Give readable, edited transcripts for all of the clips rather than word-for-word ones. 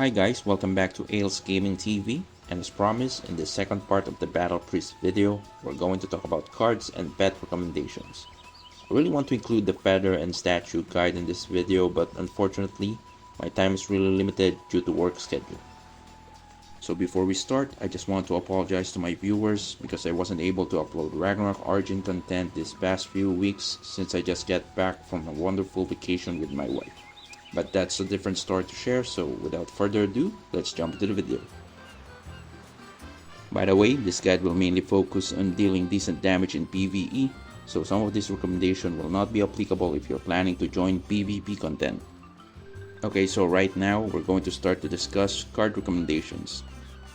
Hi guys, welcome back to Ales Gaming TV, and as promised, in the second part of the battlepriest video, we're going to talk about cards and pet recommendations. I really want to include the feather and statue guide in this video, but unfortunately, my time is really limited due to work schedule. So before we start, I just want to apologize to my viewers because I wasn't able to upload Ragnarok Origin content this past few weeks since I just got back from a wonderful vacation with my wife. But that's a different story to share, so without further ado, let's jump into the video. By the way, this guide will mainly focus on dealing decent damage in PvE, so some of this recommendation will not be applicable if you're planning to join PvP content. Okay, so right now, we're going to start to discuss card recommendations.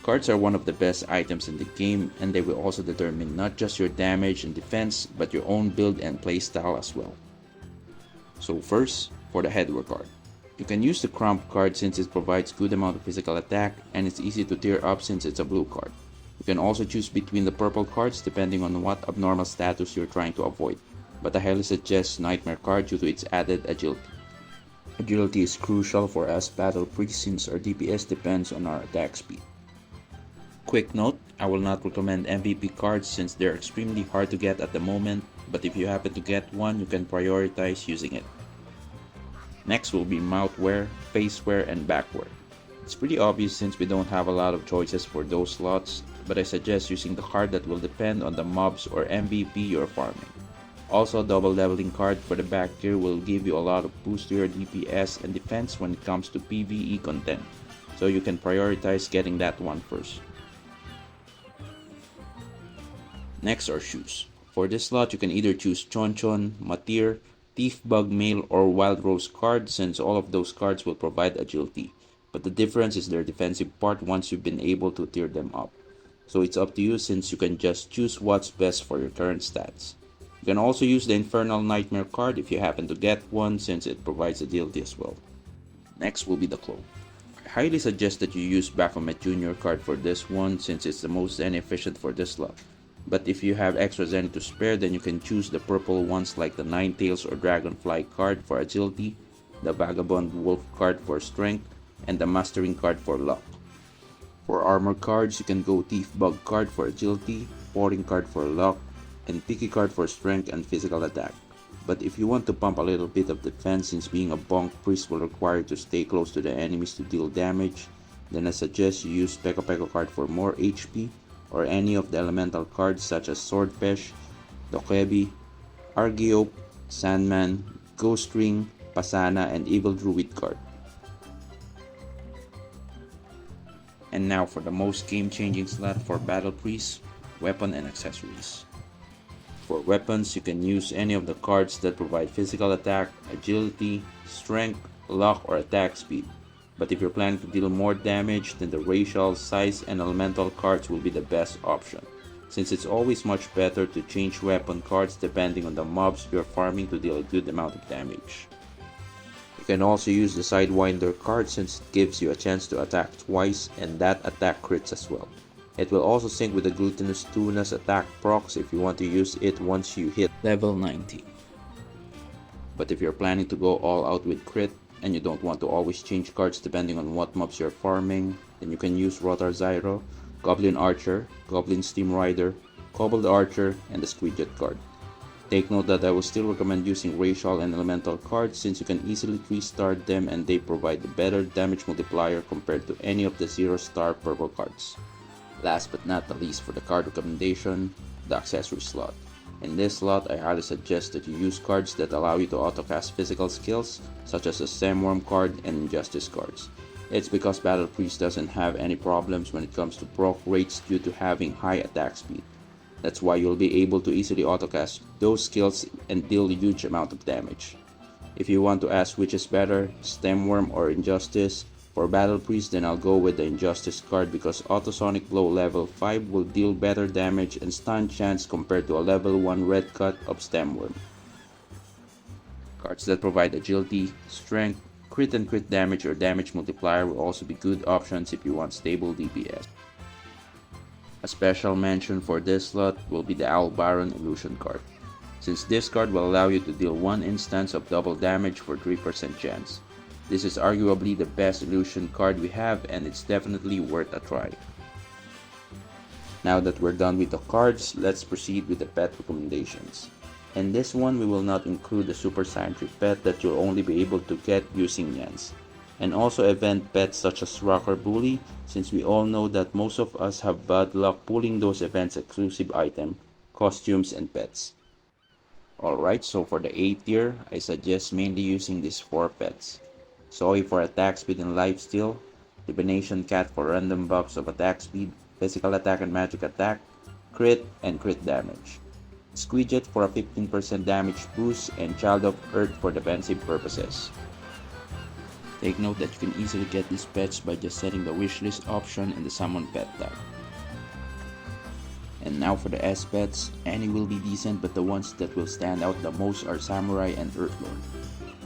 Cards are one of the best items in the game, and they will also determine not just your damage and defense, but your own build and playstyle as well. So first, for the headwear card. You can use the Crump card since it provides good amount of physical attack and it's easy to tier up since it's a blue card. You can also choose between the purple cards depending on what abnormal status you're trying to avoid, but I highly suggest Nightmare card due to its added agility. Agility is crucial for us battlepriest since our DPS depends on our attack speed. Quick note, I will not recommend MVP cards since they're extremely hard to get at the moment, but if you happen to get one, you can prioritize using it. Next will be mouthwear, facewear, and backwear. It's pretty obvious since we don't have a lot of choices for those slots, but I suggest using the card that will depend on the mobs or MVP you're farming. Also, double leveling card for the back gear will give you a lot of boost to your DPS and defense when it comes to PvE content, so you can prioritize getting that one first. Next are shoes. For this slot, you can either choose Chonchon, Matir, Thief Bug Mail, or Wild Rose card since all of those cards will provide agility, but the difference is their defensive part once you've been able to tier them up. So it's up to you since you can just choose what's best for your current stats. You can also use the Infernal Nightmare card if you happen to get one since it provides agility as well. Next will be the Cloak. I highly suggest that you use Baphomet Jr. card for this one since it's the most zen efficient for this slot. But if you have extra zen to spare, then you can choose the purple ones like the Ninetales or Dragonfly card for agility, the Vagabond Wolf card for strength, and the Mastering card for luck. For armor cards, you can go Thief Bug card for agility, Pouring card for luck, and Picky card for strength and physical attack. But if you want to pump a little bit of defense since being a bonk priest will require you to stay close to the enemies to deal damage, then I suggest you use Peko Peko card for more HP, or any of the elemental cards such as Swordfish, Dokebi, Argiope, Sandman, Ghost Ring, Pasana, and Evil Druid card. And now for the most game-changing slot for Battle Priest, weapon and accessories. For weapons, you can use any of the cards that provide physical attack, agility, strength, luck, or attack speed. But if you're planning to deal more damage, then the racial, size, and elemental cards will be the best option, since it's always much better to change weapon cards depending on the mobs you're farming to deal a good amount of damage. You can also use the Sidewinder card since it gives you a chance to attack twice and that attack crits as well. It will also sync with the Glutinous Tuna's attack procs if you want to use it once you hit level 90. But if you're planning to go all out with crit, and you don't want to always change cards depending on what mobs you're farming, then you can use Rotar Zyro, Goblin Archer, Goblin Steam Rider, Kobold Archer, and the Squidget card. Take note that I will still recommend using racial and elemental cards since you can easily 3-star them and they provide a better damage multiplier compared to any of the 0-star purple cards. Last but not the least for the card recommendation, the accessory slot. In this slot, I highly suggest that you use cards that allow you to autocast physical skills, such as the Stemworm card and Injustice cards. It's because Battle Priest doesn't have any problems when it comes to proc rates due to having high attack speed. That's why you'll be able to easily autocast those skills and deal a huge amount of damage. If you want to ask which is better, Stemworm or Injustice, for Battle Priest then I'll go with the Injustice card because Autosonic Blow level 5 will deal better damage and stun chance compared to a level 1 red cut of Stemworm. Cards that provide agility, strength, crit and crit damage or damage multiplier will also be good options if you want stable DPS. A special mention for this slot will be the Owl Baron Illusion card, since this card will allow you to deal one instance of double damage for 3% chance. This is arguably the best illusion card we have, and it's definitely worth a try. Now that we're done with the cards, let's proceed with the pet recommendations. In this one, we will not include the super scientific pet that you'll only be able to get using Yans, and also event pets such as Rock or Bully, since we all know that most of us have bad luck pulling those events exclusive items, costumes, and pets. Alright, so for the A tier, I suggest mainly using these 4 pets. Zoe for attack speed and lifesteal, Divination Cat for random buffs of attack speed, physical attack and magic attack, crit and crit damage, Squidget for a 15% damage boost, and Child of Earth for defensive purposes. Take note that you can easily get these pets by just setting the wishlist option in the summon pet tab. And now for the S pets, any will be decent, but the ones that will stand out the most are Samurai and Earthlord.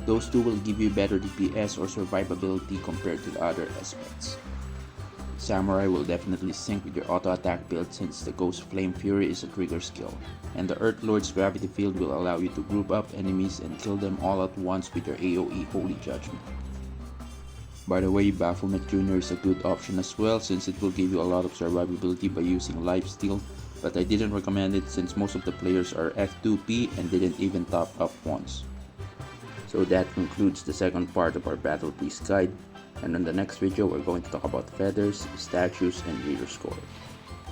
Those two will give you better DPS or survivability compared to the other S pets. Samurai will definitely sync with your auto attack build since the Ghost Flame Fury is a trigger skill, and the Earthlord's Gravity Field will allow you to group up enemies and kill them all at once with your AoE Holy Judgment. By the way, Baphomet Jr. is a good option as well since it will give you a lot of survivability by using Lifesteal, but I didn't recommend it since most of the players are F2P and didn't even top up once. So that concludes the second part of our Battle Priest guide, and in the next video we're going to talk about feathers, statues, and reader score.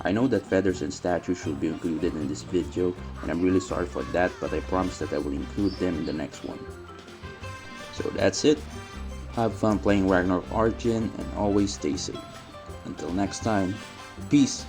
I know that feathers and statues should be included in this video, and I'm really sorry for that, but I promise that I will include them in the next one. So that's it. Have fun playing Ragnarok Origin and always stay safe. Until next time, peace!